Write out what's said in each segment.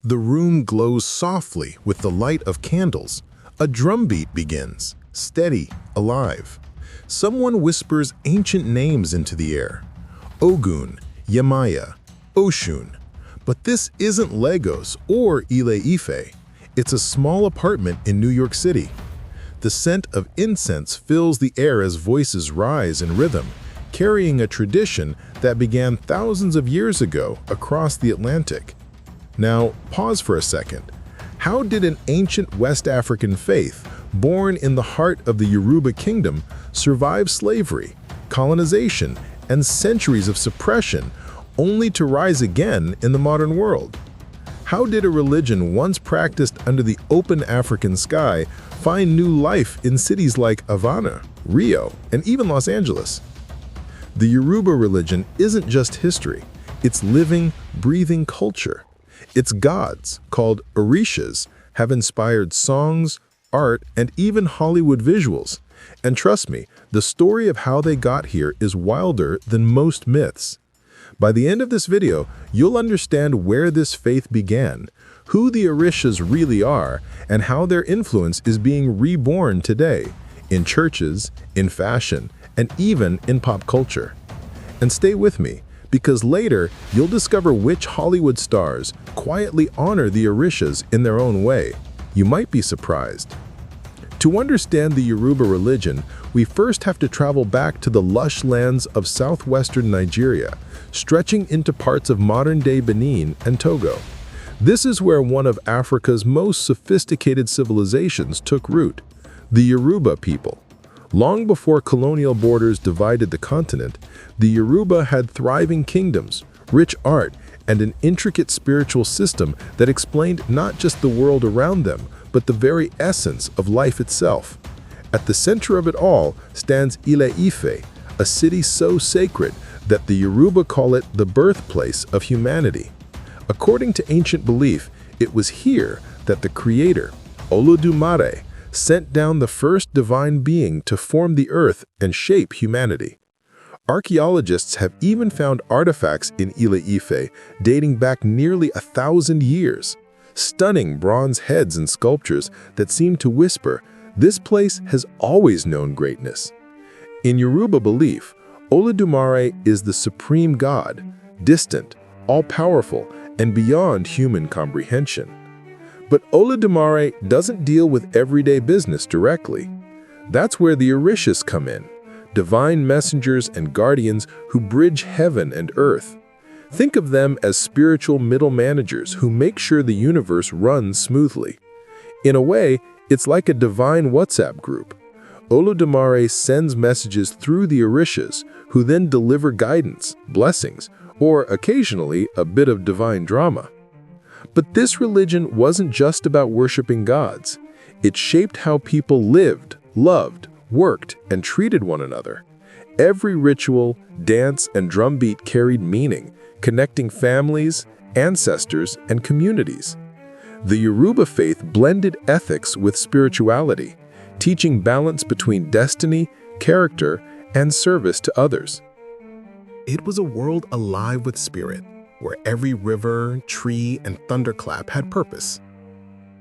The room glows softly with the light of candles. A drumbeat begins, steady, alive. Someone whispers ancient names into the air. Ogun, Yemaya, Oshun. But this isn't Lagos or Ile-Ife. It's a small apartment in New York City. The scent of incense fills the air as voices rise in rhythm, carrying a tradition that began thousands of years ago across the Atlantic. Now, pause for a second. How did an ancient West African faith, born in the heart of the Yoruba kingdom, survive slavery, colonization, and centuries of suppression, only to rise again in the modern world? How did a religion once practiced under the open African sky find new life in cities like Havana, Rio, and even Los Angeles? The Yoruba religion isn't just history, it's living, breathing culture. Its gods, called Orishas, have inspired songs, art, and even Hollywood visuals. And trust me, the story of how they got here is wilder than most myths. By the end of this video, you'll understand where this faith began, who the Orishas really are, and how their influence is being reborn today, in churches, in fashion, and even in pop culture. And stay with me, because later you'll discover which Hollywood stars quietly honor the Orishas in their own way. You might be surprised. To understand the Yoruba religion, we first have to travel back to the lush lands of southwestern Nigeria, stretching into parts of modern-day Benin and Togo. This is where one of Africa's most sophisticated civilizations took root, the Yoruba people. Long before colonial borders divided the continent, the Yoruba had thriving kingdoms, rich art, and an intricate spiritual system that explained not just the world around them, but the very essence of life itself. At the center of it all stands Ile-Ife, a city so sacred that the Yoruba call it the birthplace of humanity. According to ancient belief, it was here that the creator, Olodumare, sent down the first divine being to form the earth and shape humanity. Archaeologists have even found artifacts in Ile-Ife dating back nearly 1,000 years. Stunning bronze heads and sculptures that seem to whisper, this place has always known greatness. In Yoruba belief, Olodumare is the supreme god, distant, all-powerful, and beyond human comprehension. But Olodumare doesn't deal with everyday business directly. That's where the Orishas come in, divine messengers and guardians who bridge heaven and earth. Think of them as spiritual middle managers who make sure the universe runs smoothly. In a way, it's like a divine WhatsApp group. Olodumare sends messages through the Orishas, who then deliver guidance, blessings, or occasionally a bit of divine drama. But this religion wasn't just about worshiping gods. It shaped how people lived, loved, worked, and treated one another. Every ritual, dance, and drumbeat carried meaning, connecting families, ancestors, and communities. The Yoruba faith blended ethics with spirituality, teaching balance between destiny, character, and service to others. It was a world alive with spirit, where every river, tree, and thunderclap had purpose.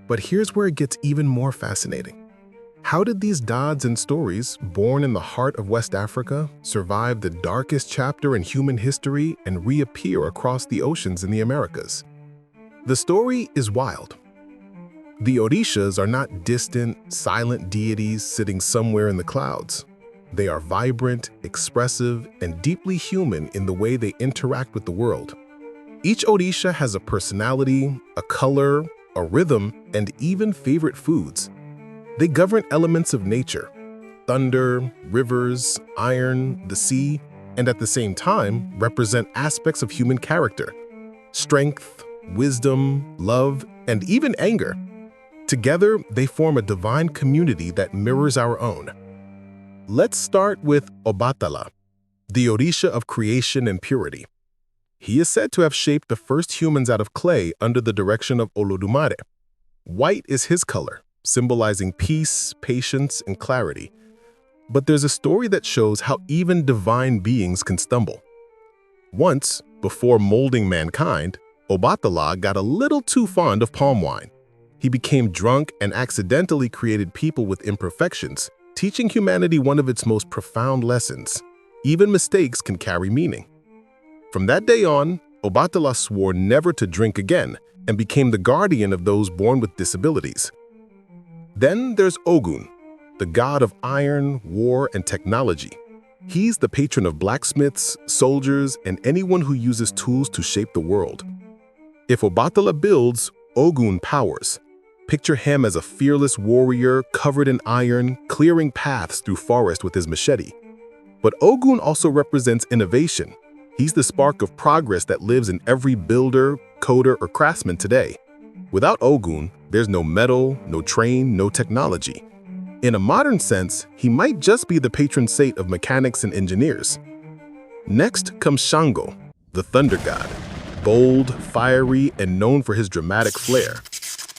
But here's where it gets even more fascinating. How did these gods and stories, born in the heart of West Africa, survive the darkest chapter in human history and reappear across the oceans in the Americas? The story is wild. The Orishas are not distant, silent deities sitting somewhere in the clouds. They are vibrant, expressive, and deeply human in the way they interact with the world. Each Orisha has a personality, a color, a rhythm, and even favorite foods. They govern elements of nature, thunder, rivers, iron, the sea, and at the same time represent aspects of human character, strength, wisdom, love, and even anger. Together, they form a divine community that mirrors our own. Let's start with Obatala, the Orisha of creation and purity. He is said to have shaped the first humans out of clay under the direction of Olodumare. White is his color, symbolizing peace, patience, and clarity. But there's a story that shows how even divine beings can stumble. Once, before molding mankind, Obatala got a little too fond of palm wine. He became drunk and accidentally created people with imperfections, teaching humanity one of its most profound lessons. Even mistakes can carry meaning. From that day on, Obatala swore never to drink again and became the guardian of those born with disabilities. Then there's Ogun, the god of iron, war, and technology. He's the patron of blacksmiths, soldiers, and anyone who uses tools to shape the world. If Obatala builds, Ogun powers. Picture him as a fearless warrior covered in iron, clearing paths through forest with his machete. But Ogun also represents innovation. He's the spark of progress that lives in every builder, coder, or craftsman today. Without Ogun, there's no metal, no train, no technology. In a modern sense, he might just be the patron saint of mechanics and engineers. Next comes Shango, the thunder god. Bold, fiery, and known for his dramatic flair.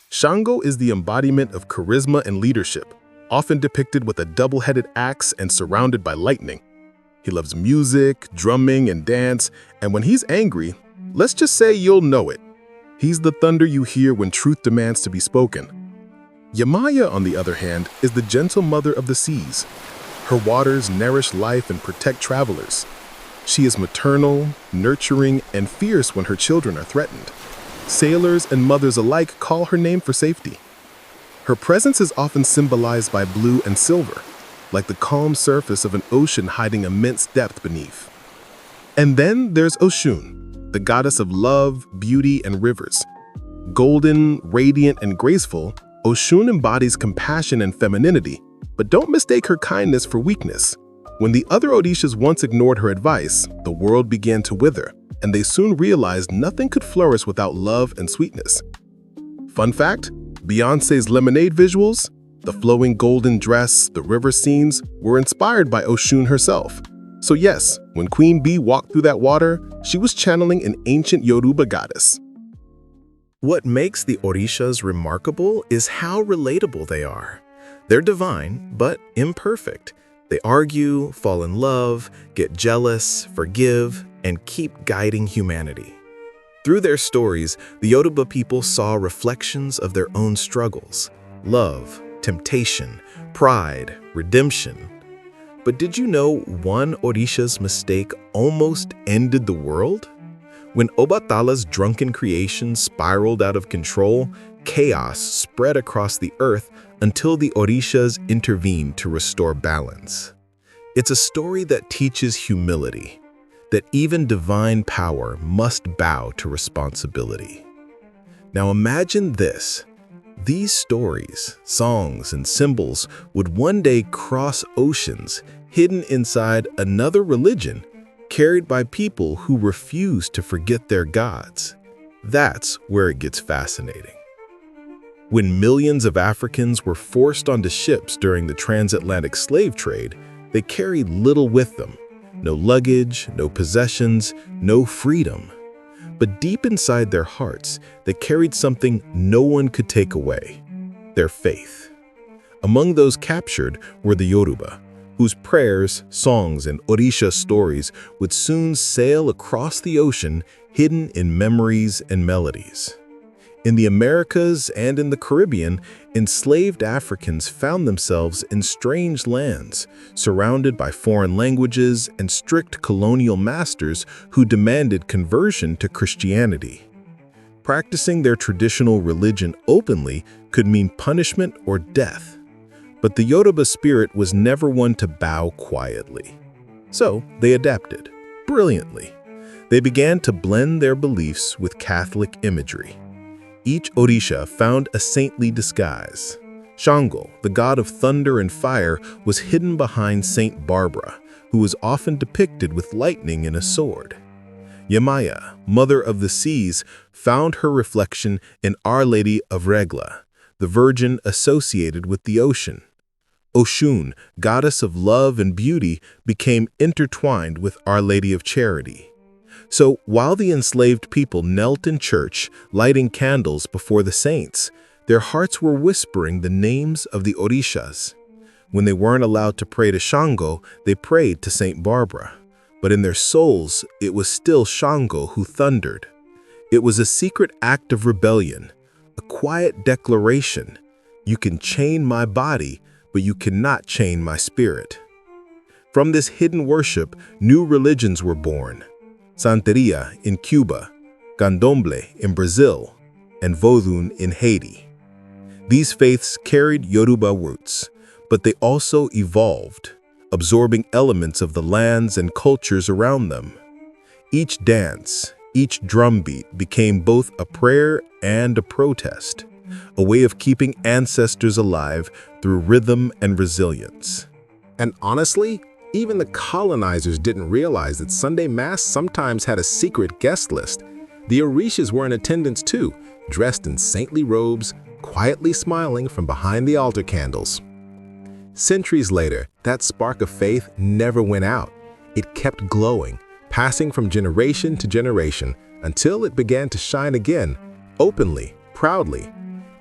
Shango is the embodiment of charisma and leadership, often depicted with a double-headed axe and surrounded by lightning. He loves music, drumming, and dance, and when he's angry, let's just say you'll know it. He's the thunder you hear when truth demands to be spoken. Yemaya, on the other hand, is the gentle mother of the seas. Her waters nourish life and protect travelers. She is maternal, nurturing, and fierce when her children are threatened. Sailors and mothers alike call her name for safety. Her presence is often symbolized by blue and silver, like the calm surface of an ocean hiding immense depth beneath. And then there's Oshun, the goddess of love, beauty, and rivers. Golden, radiant, and graceful, Oshun embodies compassion and femininity, but don't mistake her kindness for weakness. When the other Orishas once ignored her advice, the world began to wither, and they soon realized nothing could flourish without love and sweetness. Fun fact, Beyoncé's Lemonade visuals, the flowing golden dress, the river scenes, were inspired by Oshun herself. So yes, when Queen Bee walked through that water, she was channeling an ancient Yoruba goddess. What makes the Orishas remarkable is how relatable they are. They're divine, but imperfect. They argue, fall in love, get jealous, forgive, and keep guiding humanity. Through their stories, the Yoruba people saw reflections of their own struggles: love, temptation, pride, redemption. But did you know one Orisha's mistake almost ended the world? When Obatala's drunken creation spiraled out of control, chaos spread across the earth until the Orishas intervened to restore balance. It's a story that teaches humility, that even divine power must bow to responsibility. Now imagine this. These stories, songs, and symbols would one day cross oceans, hidden inside another religion, carried by people who refuse to forget their gods. That's where it gets fascinating. When millions of Africans were forced onto ships during the transatlantic slave trade, they carried little with them. No luggage, no possessions, no freedom. But deep inside their hearts, they carried something no one could take away: their faith. Among those captured were the Yoruba, whose prayers, songs, and Orisha stories would soon sail across the ocean, hidden in memories and melodies. In the Americas and in the Caribbean, enslaved Africans found themselves in strange lands, surrounded by foreign languages and strict colonial masters who demanded conversion to Christianity. Practicing their traditional religion openly could mean punishment or death. But the Yoruba spirit was never one to bow quietly. So they adapted, brilliantly. They began to blend their beliefs with Catholic imagery. Each Orisha found a saintly disguise. Shango, the god of thunder and fire, was hidden behind Saint Barbara, who was often depicted with lightning and a sword. Yemaya, mother of the seas, found her reflection in Our Lady of Regla, the virgin associated with the ocean. Oshun, goddess of love and beauty, became intertwined with Our Lady of Charity. So while the enslaved people knelt in church, lighting candles before the saints, their hearts were whispering the names of the Orishas. When they weren't allowed to pray to Shango, they prayed to Saint Barbara. But in their souls, it was still Shango who thundered. It was a secret act of rebellion, a quiet declaration. You can chain my body, but you cannot chain my spirit. From this hidden worship, new religions were born. Santería in Cuba, Candomblé in Brazil, and Vodun in Haiti. These faiths carried Yoruba roots, but they also evolved, absorbing elements of the lands and cultures around them. Each dance, each drumbeat became both a prayer and a protest, a way of keeping ancestors alive through rhythm and resilience. And honestly, even the colonizers didn't realize that Sunday Mass sometimes had a secret guest list. The Orishas were in attendance too, dressed in saintly robes, quietly smiling from behind the altar candles. Centuries later, that spark of faith never went out. It kept glowing, passing from generation to generation until it began to shine again, openly, proudly.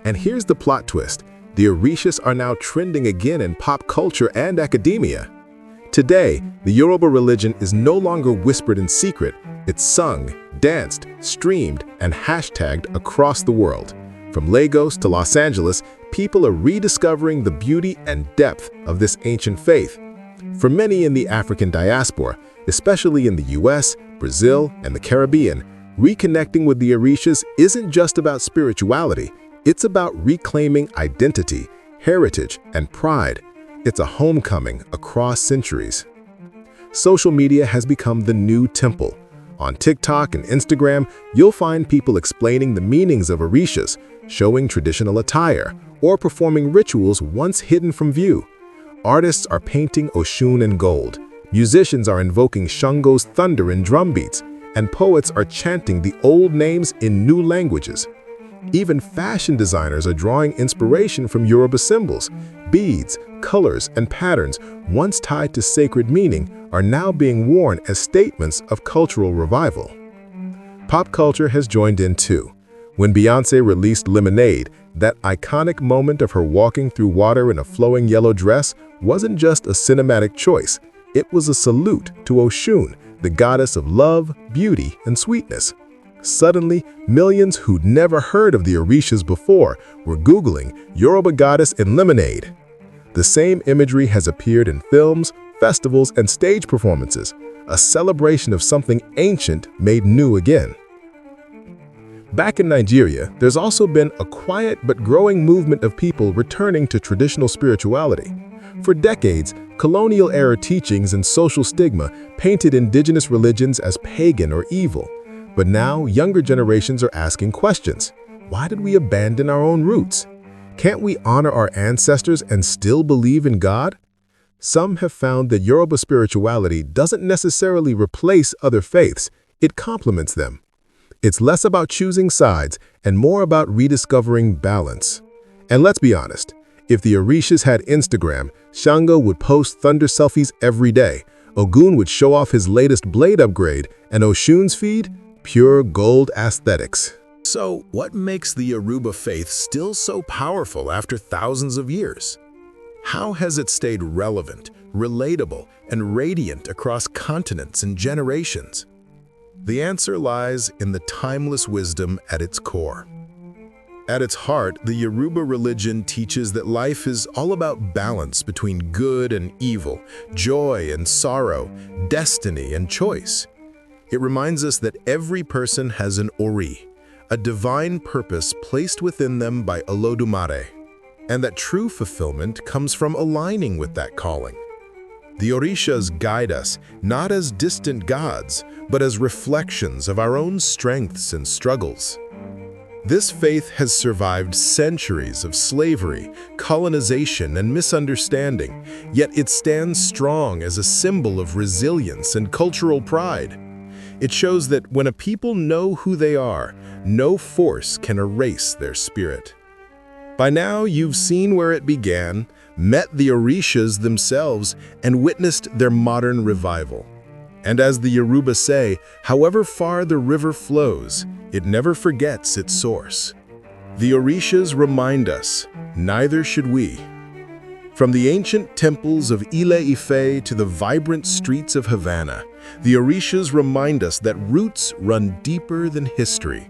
And here's the plot twist. The Orishas are now trending again in pop culture and academia. Today, the Yoruba religion is no longer whispered in secret. It's sung, danced, streamed, and hashtagged across the world. From Lagos to Los Angeles, people are rediscovering the beauty and depth of this ancient faith. For many in the African diaspora, especially in the US, Brazil, and the Caribbean, reconnecting with the Orishas isn't just about spirituality. It's about reclaiming identity, heritage, and pride. It's a homecoming across centuries. Social media has become the new temple. On TikTok and Instagram, you'll find people explaining the meanings of Orishas, showing traditional attire, or performing rituals once hidden from view. Artists are painting Oshun in gold, musicians are invoking Shango's thunder in drum beats, and poets are chanting the old names in new languages. Even fashion designers are drawing inspiration from Yoruba symbols. Beads, colors, and patterns, once tied to sacred meaning, are now being worn as statements of cultural revival. Pop culture has joined in too. When Beyoncé released Lemonade, that iconic moment of her walking through water in a flowing yellow dress wasn't just a cinematic choice. It was a salute to Oshun, the goddess of love, beauty, and sweetness. Suddenly, millions who'd never heard of the Orishas before were Googling Yoruba goddess in lemonade. The same imagery has appeared in films, festivals, and stage performances, a celebration of something ancient made new again. Back in Nigeria, there's also been a quiet but growing movement of people returning to traditional spirituality. For decades, colonial-era teachings and social stigma painted indigenous religions as pagan or evil. But now, younger generations are asking questions. Why did we abandon our own roots? Can't we honor our ancestors and still believe in God? Some have found that Yoruba spirituality doesn't necessarily replace other faiths, it complements them. It's less about choosing sides and more about rediscovering balance. And let's be honest, if the Orishas had Instagram, Shango would post thunder selfies every day, Ogun would show off his latest blade upgrade, and Oshun's feed? Pure gold aesthetics. So, what makes the Yoruba faith still so powerful after thousands of years? How has it stayed relevant, relatable, and radiant across continents and generations? The answer lies in the timeless wisdom at its core. At its heart, the Yoruba religion teaches that life is all about balance between good and evil, joy and sorrow, destiny and choice. It reminds us that every person has an Ori, a divine purpose placed within them by Olodumare, and that true fulfillment comes from aligning with that calling. The Orishas guide us not as distant gods, but as reflections of our own strengths and struggles. This faith has survived centuries of slavery, colonization, and misunderstanding, yet it stands strong as a symbol of resilience and cultural pride. It shows that when a people know who they are, no force can erase their spirit. By now, you've seen where it began, met the Orishas themselves, and witnessed their modern revival. And as the Yoruba say, however far the river flows, it never forgets its source. The Orishas remind us, neither should we. From the ancient temples of Ile-Ife to the vibrant streets of Havana, The Orishas remind us that roots run deeper than history.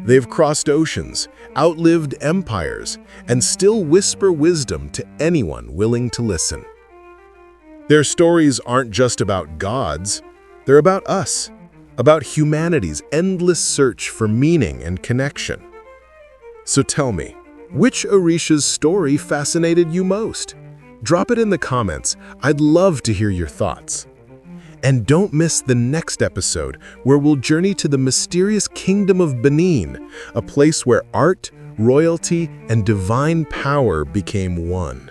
They've crossed oceans, outlived empires, and still whisper wisdom to anyone willing to listen. Their stories aren't just about gods, they're about us, about humanity's endless search for meaning and connection. So tell me, which Orisha's story fascinated you most? Drop it in the comments. I'd love to hear your thoughts. And don't miss the next episode, where we'll journey to the mysterious kingdom of Benin, a place where art, royalty, and divine power became one.